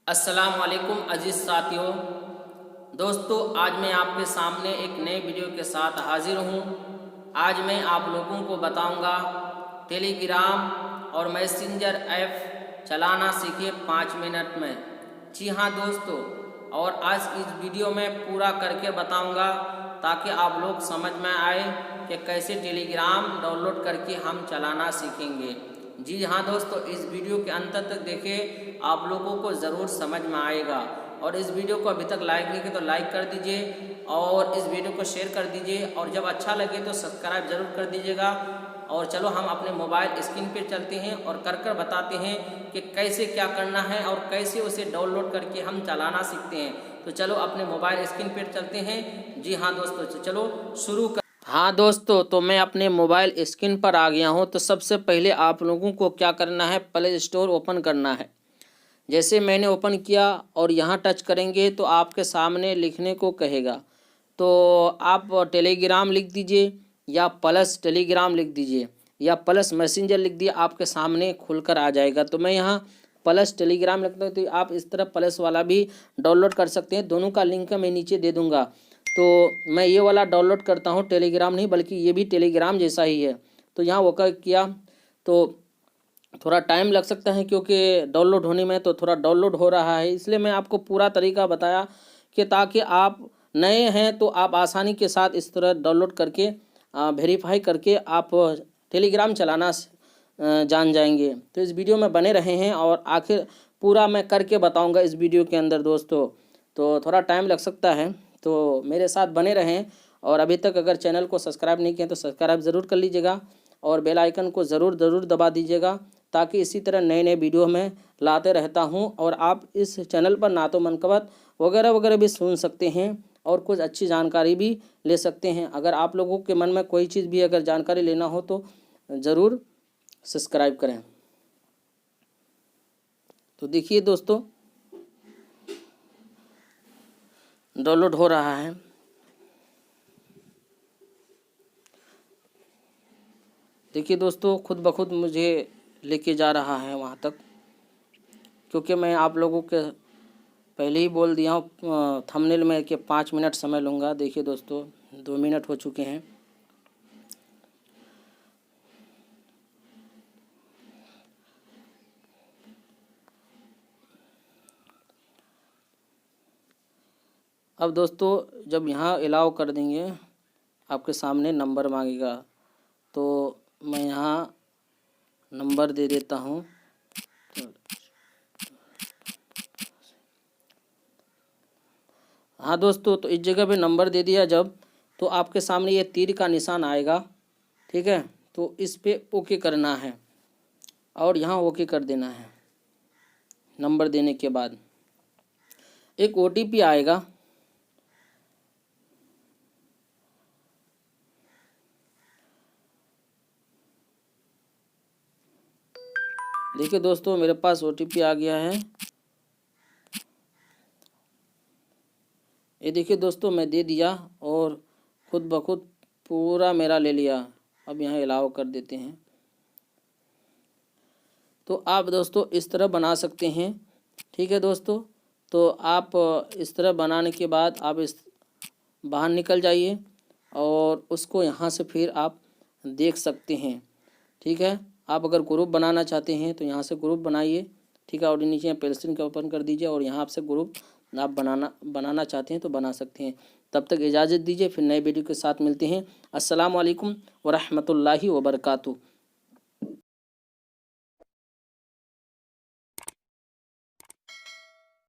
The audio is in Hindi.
अस्सलाम वालेकुम अजीज़ साथियों। दोस्तों, आज मैं आपके सामने एक नए वीडियो के साथ हाजिर हूँ। आज मैं आप लोगों को बताऊंगा टेलीग्राम और मैसेंजर ऐप चलाना सीखे 5 मिनट में। जी हाँ दोस्तों, और आज इस वीडियो में पूरा करके बताऊंगा ताकि आप लोग समझ में आए कि कैसे टेलीग्राम डाउनलोड करके हम चलाना सीखेंगे। जी हाँ दोस्तों, इस वीडियो के अंत तक देखें, आप लोगों को ज़रूर समझ में आएगा। और इस वीडियो को अभी तक लाइक नहीं किया तो लाइक कर दीजिए और इस वीडियो को शेयर कर दीजिए, और जब अच्छा लगे तो सब्सक्राइब ज़रूर कर दीजिएगा। और चलो हम अपने मोबाइल स्क्रीन पर चलते हैं और कर बताते हैं कि कैसे क्या करना है और कैसे उसे डाउनलोड करके हम चलाना सीखते हैं। तो चलो अपने मोबाइल स्क्रीन पर चलते हैं। जी हाँ दोस्तों, चलो शुरू कर। हाँ दोस्तों, तो मैं अपने मोबाइल स्क्रीन पर आ गया हूँ। तो सबसे पहले आप लोगों को क्या करना है, प्ले स्टोर ओपन करना है। जैसे मैंने ओपन किया और यहाँ टच करेंगे तो आपके सामने लिखने को कहेगा, तो आप टेलीग्राम लिख दीजिए या प्लस टेलीग्राम लिख दीजिए या प्लस मैसेंजर लिख दिए, आपके सामने खुलकर आ जाएगा। तो मैं यहाँ प्लस टेलीग्राम लिखता हूँ, तो आप इस तरह प्लस वाला भी डाउनलोड कर सकते हैं। दोनों का लिंक मैं नीचे दे दूँगा। तो मैं ये वाला डाउनलोड करता हूँ, टेलीग्राम नहीं बल्कि ये भी टेलीग्राम जैसा ही है। तो यहाँ ओके किया तो थोड़ा टाइम लग सकता है क्योंकि डाउनलोड होने में तो थोड़ा डाउनलोड हो रहा है, इसलिए मैं आपको पूरा तरीका बताया कि ताकि आप नए हैं तो आप आसानी के साथ इस तरह डाउनलोड करके वेरीफाई करके आप टेलीग्राम चलाना जान जाएंगे। तो इस वीडियो में बने रहे हैं और आखिर पूरा मैं करके बताऊंगा इस वीडियो के अंदर दोस्तों। तो थोड़ा टाइम लग सकता है, तो मेरे साथ बने रहें। और अभी तक अगर चैनल को सब्सक्राइब नहीं किया तो सब्सक्राइब ज़रूर कर लीजिएगा और बेल आइकन को ज़रूर दबा दीजिएगा, ताकि इसी तरह नए नए वीडियो में लाते रहता हूं। और आप इस चैनल पर ना तो मनकबत वगैरह भी सुन सकते हैं और कुछ अच्छी जानकारी भी ले सकते हैं। अगर आप लोगों के मन में कोई चीज़ भी अगर जानकारी लेना हो तो ज़रूर सब्सक्राइब करें। तो देखिए दोस्तों, डाउनलोड हो रहा है। देखिए दोस्तों, खुद ब खुद मुझे लेके जा रहा है वहाँ तक, क्योंकि मैं आप लोगों के पहले ही बोल दिया हूँ थंबनेल में कि 5 मिनट समय लूँगा। देखिए दोस्तों, 2 मिनट हो चुके हैं। अब दोस्तों, जब यहाँ अलाउ कर देंगे आपके सामने नंबर मांगेगा, तो मैं यहाँ नंबर दे देता हूँ। हाँ दोस्तों, तो इस जगह पे नंबर दे दिया जब, तो आपके सामने ये तीर का निशान आएगा, ठीक है। तो इस पे ओके करना है और यहाँ ओके कर देना है। नंबर देने के बाद एक OTP आएगा। देखिए दोस्तों, मेरे पास OTP आ गया है। ये देखिए दोस्तों, मैं दे दिया और खुद ब खुद पूरा मेरा ले लिया। अब यहाँ अलाउ कर देते हैं। तो आप दोस्तों इस तरह बना सकते हैं, ठीक है दोस्तों। तो आप इस तरह बनाने के बाद आप इस बाहर निकल जाइए और उसको यहाँ से फिर आप देख सकते हैं, ठीक है। आप अगर ग्रुप बनाना चाहते हैं तो यहाँ से ग्रुप बनाइए, ठीक है। और नीचे पेंसिल का ओपन कर दीजिए और यहाँ आपसे ग्रुप आप बनाना चाहते हैं तो बना सकते हैं। तब तक इजाज़त दीजिए, फिर नए वीडियो के साथ मिलते हैं। अस्सलाम वालेकुम व रहमतुल्लाहि व बरकातुहू।